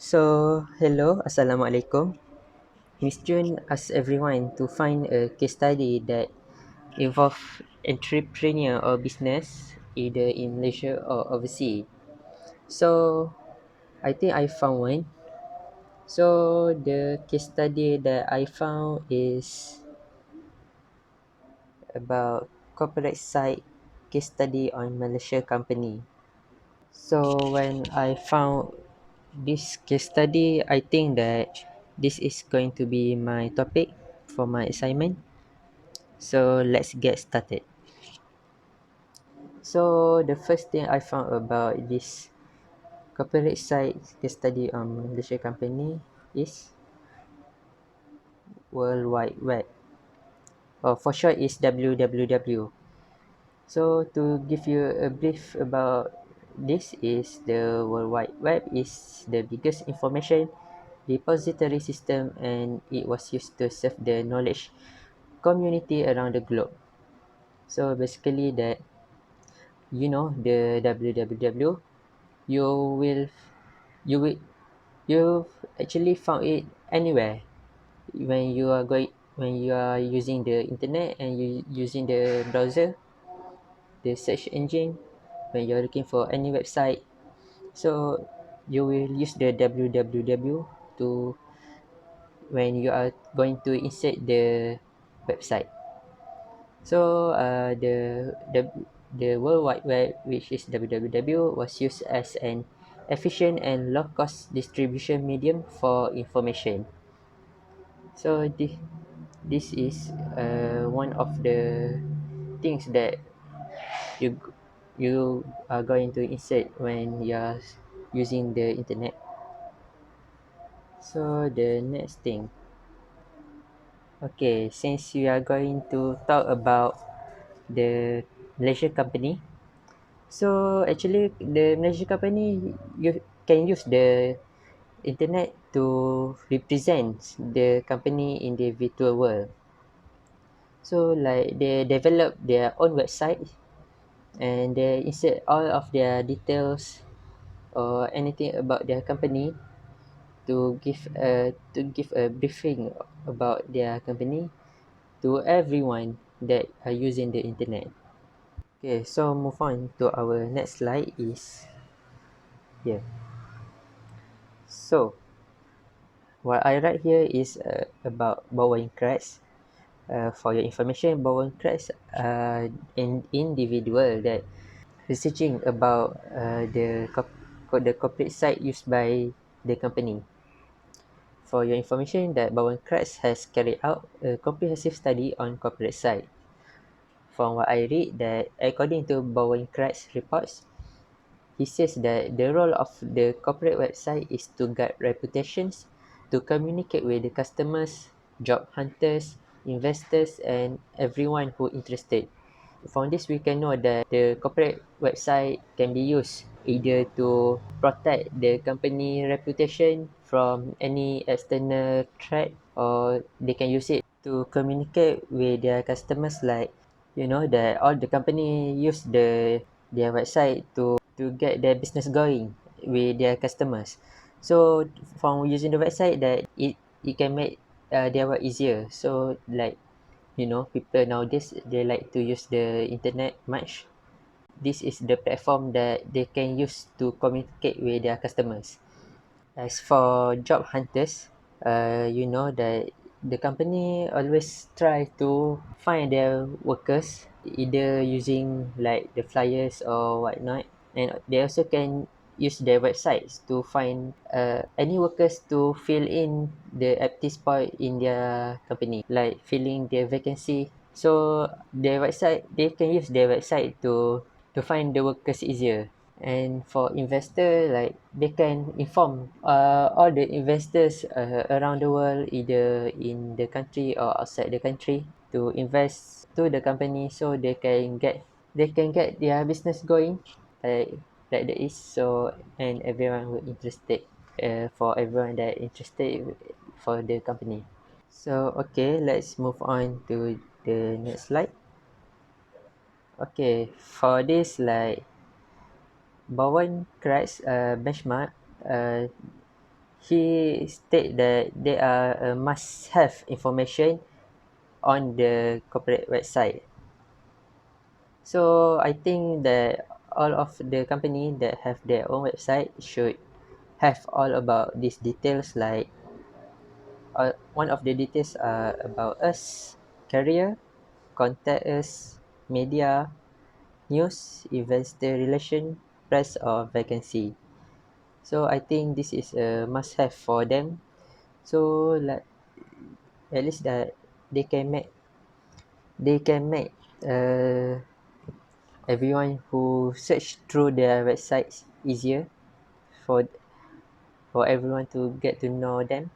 Hello, Assalamualaikum. Miss June asked everyone to find a case study that involve entrepreneur or business either in Malaysia or overseas. So, I think I found one. So, the case study that I found is about corporate side case study on Malaysia company. So, when I found this case study, I think that this is going to be my topic for my assignment. So let's get started. So the first thing I found about this corporate side case study on Malaysia company is World Wide Web, or for short is WWW. So to give you a brief about this is the World Wide Web is the biggest information repository system, and it was used to serve the knowledge community around the globe. So basically that the www, you will you will you actually found it anywhere when you are using the internet and you using the browser, the search engine, when you're looking for any website. So you will use the www to when you are going to insert the website. So the World Wide Web, which is www, was used as an efficient and low-cost distribution medium for information. So this is one of the things that you you are going to insert when you are using the internet. So the next thing, okay, since we are going to talk about the Malaysia company. So actually, the Malaysia company you can use the internet to represent the company in the virtual world. So like they develop their own website and they insert all of their details or anything about their company to give a briefing about their company to everyone that are using the internet. Okay, so move on to our next slide is here. So what I write here is about Bowen Crest. For your information, Bowen Crest an individual that researching about the corporate site used by the company. For your information, that Bowen Crest has carried out a comprehensive study on corporate site. From what I read, that according to Bowen Crest reports, he says that the role of the corporate website is to guide reputations, to communicate with the customers, job hunters, investors, and everyone who interested. From this, we can know that the corporate website can be used either to protect the company reputation from any external threat, or they can use it to communicate with their customers, like that all the company use their website to get their business going with their customers. So from using the website, that it can make their work easier. So like people nowadays, they like to use the internet much. This is the platform that they can use to communicate with their customers. As for job hunters, that the company always try to find their workers either using like the flyers or whatnot, and they also can use their websites to find any workers to fill in the empty spot in their company, like filling their vacancy. So their website, they can use their website to find the workers easier. And for investor, like they can inform all the investors around the world, either in the country or outside the country, to invest to the company, so they can get their business going, like that is. So and everyone who interested, for everyone that interested for the company. So okay, let's move on to the next slide. Okay, for this, like Bowen Christ benchmark, uh, he state that they are a must-have information on the corporate website. So I think that all of the company that have their own website should have all about these details, like one of the details are about us, career, contact us, media, news, investor relation, press or vacancy. So I think this is a must have for them. So like at least that they can make they can make uh, everyone who search through their websites easier for for everyone to get to know them.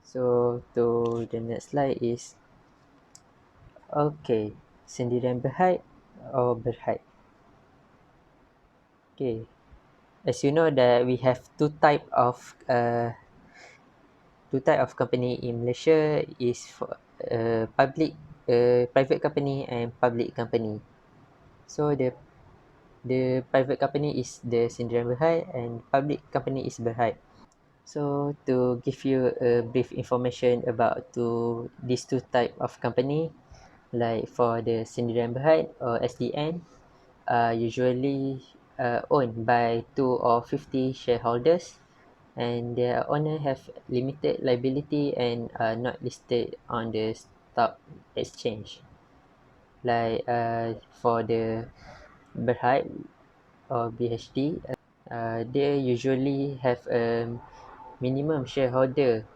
So to the next slide is okay, sendirian berhad or berhad. Okay, as you know that we have two type of company in Malaysia is for private company and public company. So the private company is the Sendirian Berhad and public company is Berhad. So to give you a brief information about these two type of company, like for the Sendirian Berhad or SDN, usually owned by 2 or 50 shareholders, and their owner have limited liability and are not listed on the stock exchange. Like for the Berhad or BHD, they usually have a minimum shareholder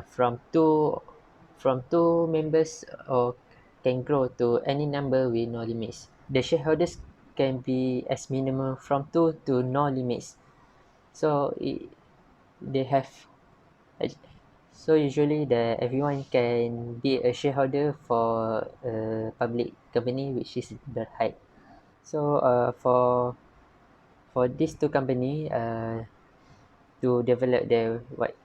from two members or can grow to any number with no limits. The shareholders can be as minimum from 2 to no limits. So they have so usually everyone can be a shareholder for a public company, which is the height. So for these two company to develop their what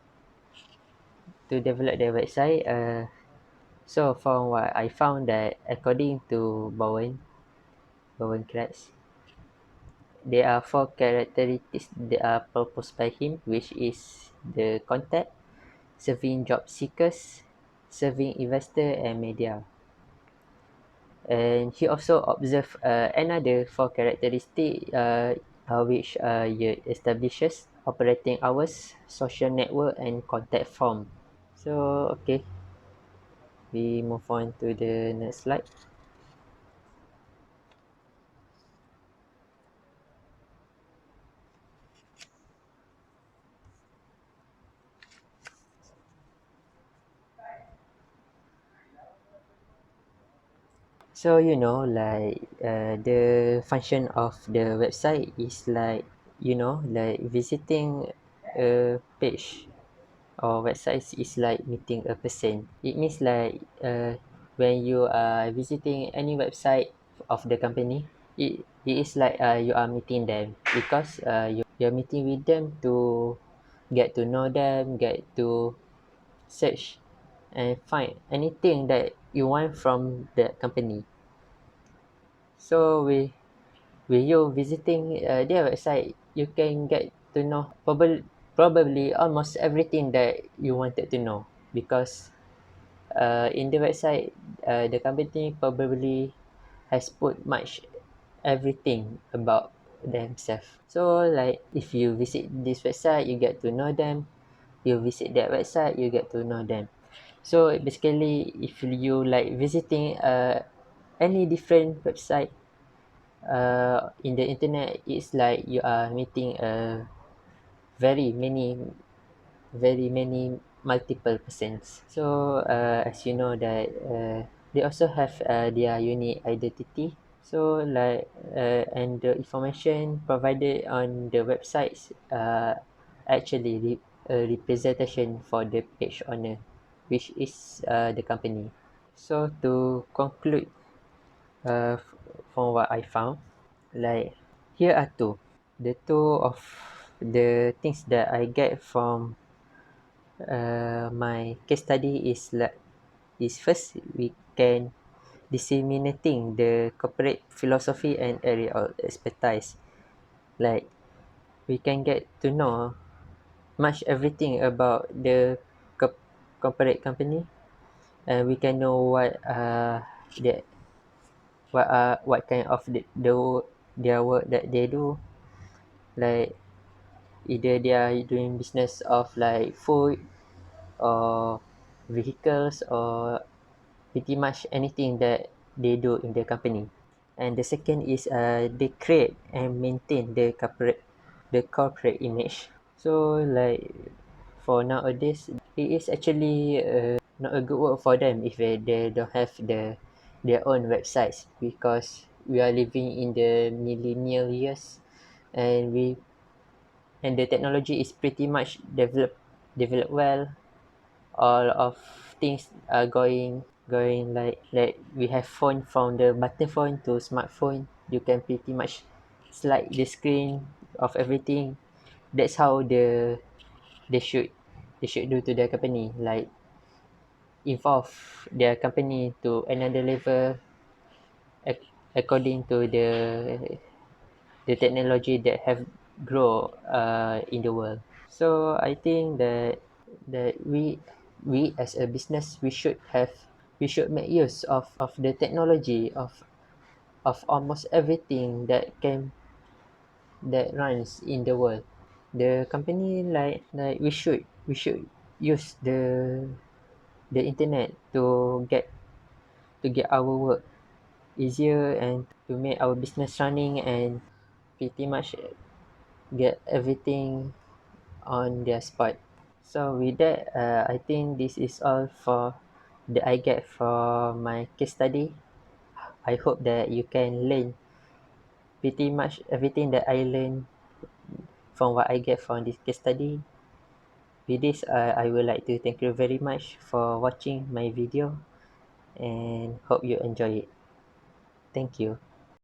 to develop their website. So from what I found that according to Bowen Kratz, there are 4 characteristics that are proposed by him, which is the contact, serving job seekers, serving investor and media. And he also observed another 4 characteristic which establishes operating hours, social network and contact form. So okay, we move on to the next slide. So like the function of the website is like like visiting a page or website is like meeting a person. It means like when you are visiting any website of the company, it is like you are meeting them, because you're meeting with them to get to know them, get to search and find anything that you want from the company. So with you visiting their website, you can get to know probably almost everything that you wanted to know, because in the website, the company probably has put much everything about themselves. So like if you visit this website, you get to know them. You visit that website, you get to know them. So basically, if you like visiting any different website in the internet, it's like you are meeting very many very many multiple persons. So as you know that they also have their unique identity. So like and the information provided on the websites actually a representation for the page owner, which is the company. So to conclude, from what I found, like here are two of the things that I get from my case study is like is first, we can disseminating the corporate philosophy and area of expertise. Like we can get to know much everything about the corporate company, and we can know the what kind of their work that they do, like either they are doing business of like food or vehicles or pretty much anything that they do in the company. And the second is they create and maintain the corporate image. So like for nowadays, it is actually not a good work for them if they don't have their own websites, because we are living in the millennial years, and the technology is pretty much developed well. All of things are going like we have phone, from the button phone to smartphone. You can pretty much slide the screen of everything. That's how they should they should do to their company, like evolve their company to another level according to the technology that have grow in the world. So I think that we as a business, we should make use of the technology of almost everything that runs in the world. The company, like we should use the internet to get our work easier, and to make our business running, and pretty much get everything on their spot. So with that, I think this is all for that I get from my case study. I hope that you can learn pretty much everything that I learned from what I get from this case study. With this, I would like to thank you very much for watching my video, and hope you enjoy it. Thank you.